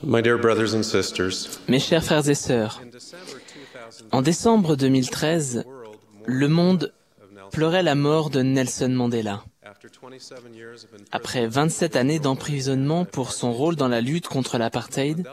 My dear brothers and sisters, Mes chers frères et sœurs, en décembre 2013, le monde pleurait la mort de Nelson Mandela. Après 27 années d'emprisonnement pour son rôle dans la lutte contre l'apartheid,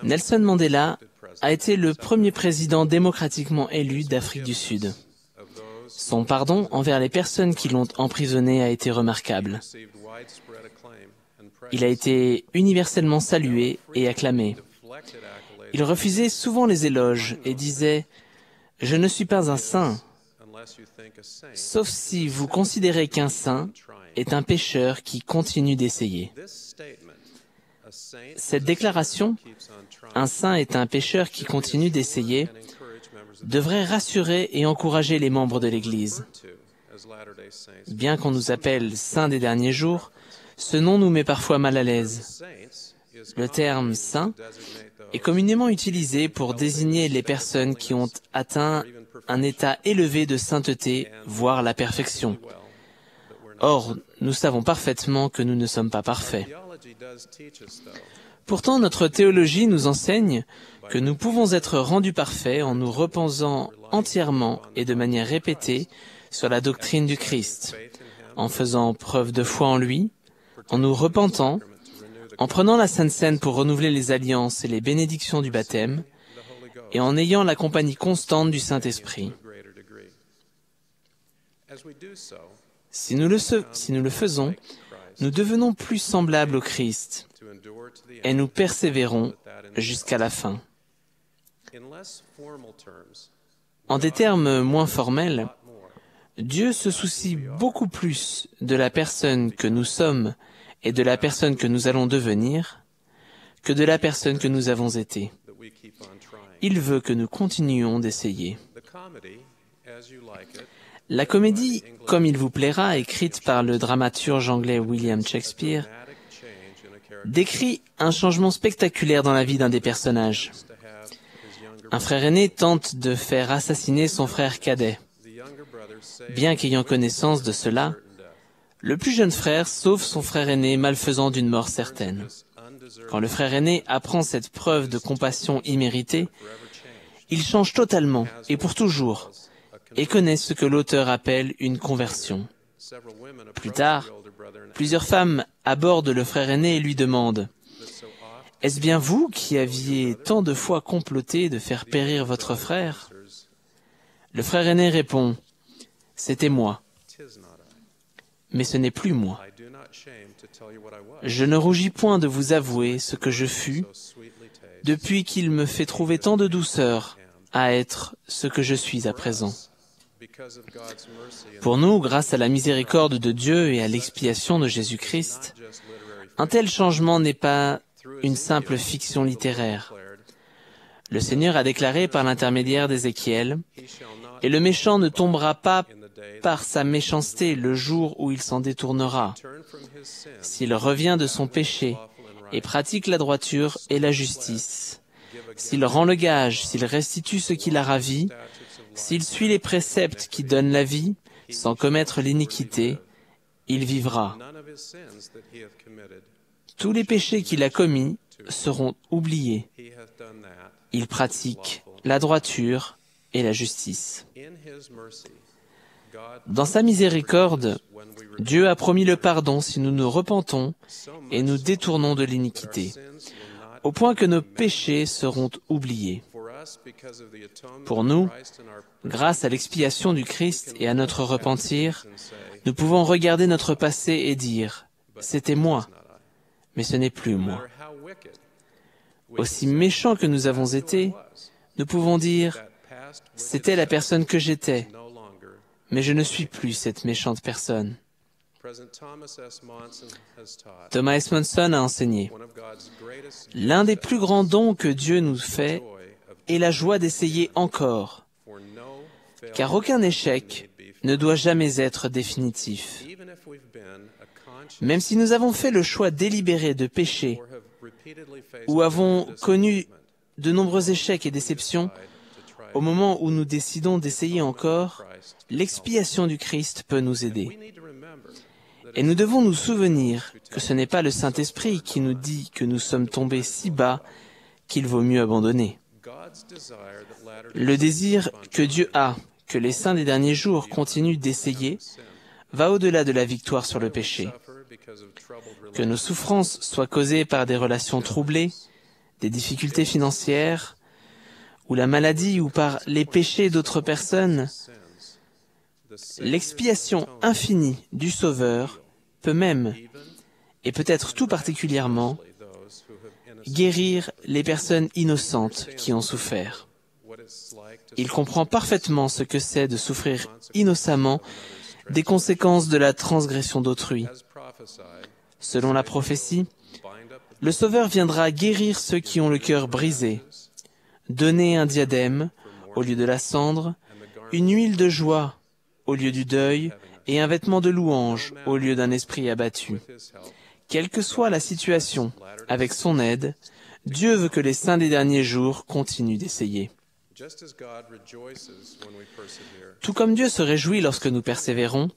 Nelson Mandela a été le premier président démocratiquement élu d'Afrique du Sud. Son pardon envers les personnes qui l'ont emprisonné a été remarquable. Il a été universellement salué et acclamé. Il refusait souvent les éloges et disait « Je ne suis pas un saint », sauf si vous considérez qu'un saint est un pécheur qui continue d'essayer. Cette déclaration, « Un saint est un pécheur qui continue d'essayer », devrait rassurer et encourager les membres de l'Église. Bien qu'on nous appelle « saints des derniers jours », ce nom nous met parfois mal à l'aise. Le terme « saint » est communément utilisé pour désigner les personnes qui ont atteint un état élevé de sainteté, voire la perfection. Or, nous savons parfaitement que nous ne sommes pas parfaits. Pourtant, notre théologie nous enseigne que nous pouvons être rendus parfaits en nous reposant entièrement et de manière répétée sur la doctrine du Christ, en faisant preuve de foi en lui, en nous repentant, en prenant la Sainte Seine pour renouveler les alliances et les bénédictions du baptême, et en ayant la compagnie constante du Saint-Esprit. Si nous le faisons, nous devenons plus semblables au Christ, et nous persévérons jusqu'à la fin. En des termes moins formels, Dieu se soucie beaucoup plus de la personne que nous sommes et de la personne que nous allons devenir que de la personne que nous avons été. Il veut que nous continuions d'essayer. La comédie « Comme il vous plaira », écrite par le dramaturge anglais William Shakespeare, décrit un changement spectaculaire dans la vie d'un des personnages. Un frère aîné tente de faire assassiner son frère cadet. Bien qu'ayant connaissance de cela, le plus jeune frère sauve son frère aîné malfaisant d'une mort certaine. Quand le frère aîné apprend cette preuve de compassion imméritée, il change totalement et pour toujours, et connaît ce que l'auteur appelle une conversion. Plus tard, plusieurs femmes abordent le frère aîné et lui demandent « Est-ce bien vous qui aviez tant de fois comploté de faire périr votre frère ?» Le frère aîné répond « C'était moi. Mais ce n'est plus moi. Je ne rougis point de vous avouer ce que je fus, depuis qu'il me fait trouver tant de douceur à être ce que je suis à présent. » Pour nous, grâce à la miséricorde de Dieu et à l'expiation de Jésus-Christ, un tel changement n'est pas une simple fiction littéraire. Le Seigneur a déclaré par l'intermédiaire d'Ézéchiel « Et le méchant ne tombera pas par sa méchanceté le jour où il s'en détournera. S'il revient de son péché et pratique la droiture et la justice, s'il rend le gage, s'il restitue ce qu'il a ravi, s'il suit les préceptes qui donnent la vie, sans commettre l'iniquité, il vivra. Tous les péchés qu'il a commis seront oubliés. Il pratique la droiture et la justice. » Dans sa miséricorde, Dieu a promis le pardon si nous nous repentons et nous détournons de l'iniquité, au point que nos péchés seront oubliés. Pour nous, grâce à l'expiation du Christ et à notre repentir, nous pouvons regarder notre passé et dire « C'était moi, mais ce n'est plus moi. » Aussi méchants que nous avons été, nous pouvons dire « C'était la personne que j'étais, mais je ne suis plus cette méchante personne. » Thomas S. Monson a enseigné « L'un des plus grands dons que Dieu nous fait est la joie d'essayer encore, car aucun échec ne doit jamais être définitif. Même si nous avons fait le choix délibéré de pécher ou avons connu de nombreux échecs et déceptions, au moment où nous décidons d'essayer encore, l'expiation du Christ peut nous aider. Et nous devons nous souvenir que ce n'est pas le Saint-Esprit qui nous dit que nous sommes tombés si bas qu'il vaut mieux abandonner. Le désir que Dieu a que les saints des derniers jours continuent d'essayer va au-delà de la victoire sur le péché. Que nos souffrances soient causées par des relations troublées, des difficultés financières, ou la maladie ou par les péchés d'autres personnes, l'expiation infinie du Sauveur peut même, et peut-être tout particulièrement, guérir les personnes innocentes qui ont souffert. Il comprend parfaitement ce que c'est de souffrir innocemment des conséquences de la transgression d'autrui. Selon la prophétie, le Sauveur viendra guérir ceux qui ont le cœur brisé, donner un diadème au lieu de la cendre, une huile de joie au lieu du deuil et un vêtement de louange au lieu d'un esprit abattu. Quelle que soit la situation, avec son aide, Dieu veut que les saints des derniers jours continuent d'essayer. Tout comme Dieu se réjouit lorsque nous persévérons,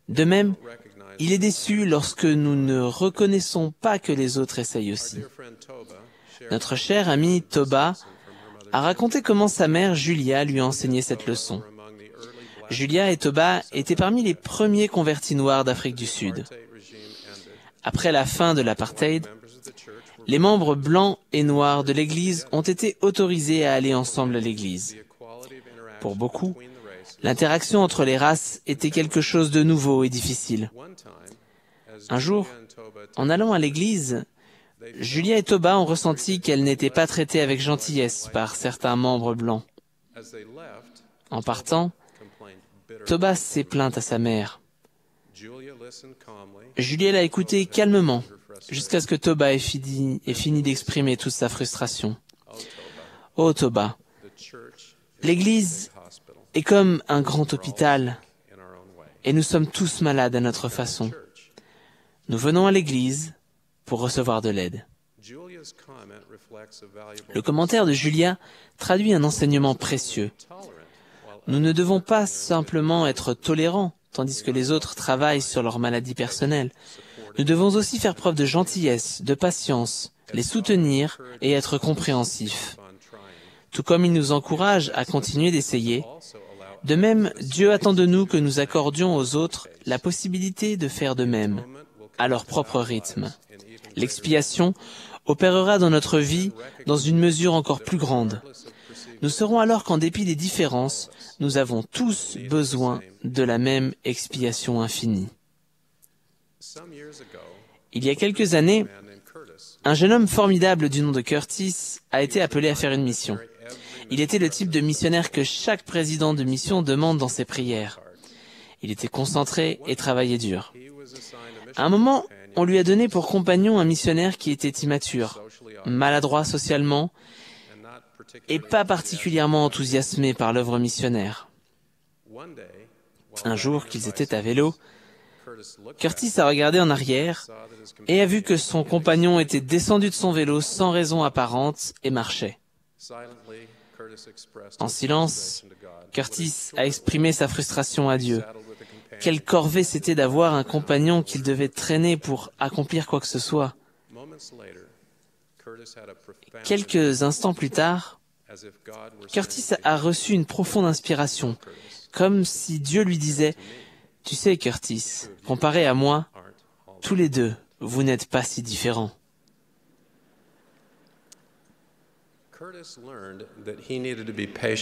de même, il est déçu lorsque nous ne reconnaissons pas que les autres essayent aussi. Notre cher ami Toba a raconté comment sa mère Julia lui a enseigné cette leçon. Julia et Toba étaient parmi les premiers convertis noirs d'Afrique du Sud. Après la fin de l'apartheid, les membres blancs et noirs de l'Église ont été autorisés à aller ensemble à l'Église. Pour beaucoup, l'interaction entre les races était quelque chose de nouveau et difficile. Un jour, en allant à l'Église, Julia et Toba ont ressenti qu'elles n'étaient pas traitées avec gentillesse par certains membres blancs. En partant, Toba s'est plainte à sa mère. Julia l'a écouté calmement, jusqu'à ce que Toba ait fini d'exprimer toute sa frustration. « Oh Toba, l'Église est comme un grand hôpital, et nous sommes tous malades à notre façon. Nous venons à l'Église pour recevoir de l'aide. » Le commentaire de Julia traduit un enseignement précieux. Nous ne devons pas simplement être tolérants, tandis que les autres travaillent sur leur maladie personnelle. Nous devons aussi faire preuve de gentillesse, de patience, les soutenir et être compréhensifs. Tout comme il nous encourage à continuer d'essayer, de même, Dieu attend de nous que nous accordions aux autres la possibilité de faire de même, à leur propre rythme. L'expiation opérera dans notre vie dans une mesure encore plus grande. Nous saurons alors qu'en dépit des différences, nous avons tous besoin de la même expiation infinie. Il y a quelques années, un jeune homme formidable du nom de Curtis a été appelé à faire une mission. Il était le type de missionnaire que chaque président de mission demande dans ses prières. Il était concentré et travaillait dur. À un moment, on lui a donné pour compagnon un missionnaire qui était immature, maladroit socialement et pas particulièrement enthousiasmé par l'œuvre missionnaire. Un jour qu'ils étaient à vélo, Curtis a regardé en arrière et a vu que son compagnon était descendu de son vélo sans raison apparente et marchait. En silence, Curtis a exprimé sa frustration à Dieu. Quelle corvée c'était d'avoir un compagnon qu'il devait traîner pour accomplir quoi que ce soit. Quelques instants plus tard, Curtis a reçu une profonde inspiration, comme si Dieu lui disait « Tu sais, Curtis, comparé à moi, tous les deux, vous n'êtes pas si différents. »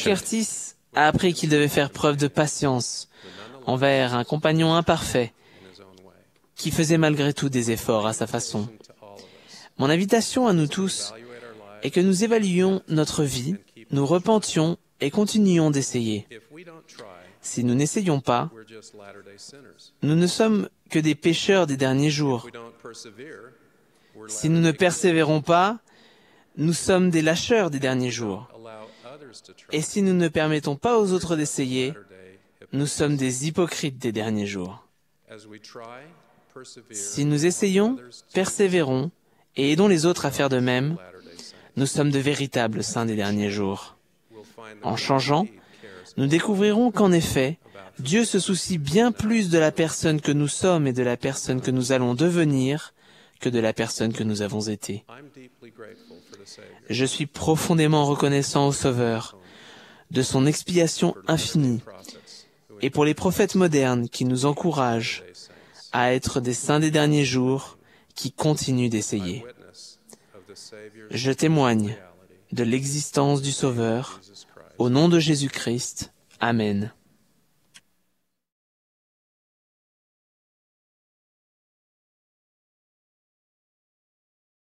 Curtis a appris qu'il devait faire preuve de patience envers un compagnon imparfait qui faisait malgré tout des efforts à sa façon. Mon invitation à nous tous est que nous évaluions notre vie, nous repentions et continuions d'essayer. Si nous n'essayons pas, nous ne sommes que des pécheurs des derniers jours. Si nous ne persévérons pas, nous sommes des lâcheurs des derniers jours. Et si nous ne permettons pas aux autres d'essayer, nous sommes des hypocrites des derniers jours. Si nous essayons, persévérons et aidons les autres à faire de même, nous sommes de véritables saints des derniers jours. En changeant, nous découvrirons qu'en effet, Dieu se soucie bien plus de la personne que nous sommes et de la personne que nous allons devenir que de la personne que nous avons été. Je suis profondément reconnaissant au Sauveur de son expiation infinie et pour les prophètes modernes qui nous encouragent à être des saints des derniers jours qui continuent d'essayer. Je témoigne de l'existence du Sauveur. Au nom de Jésus-Christ. Amen.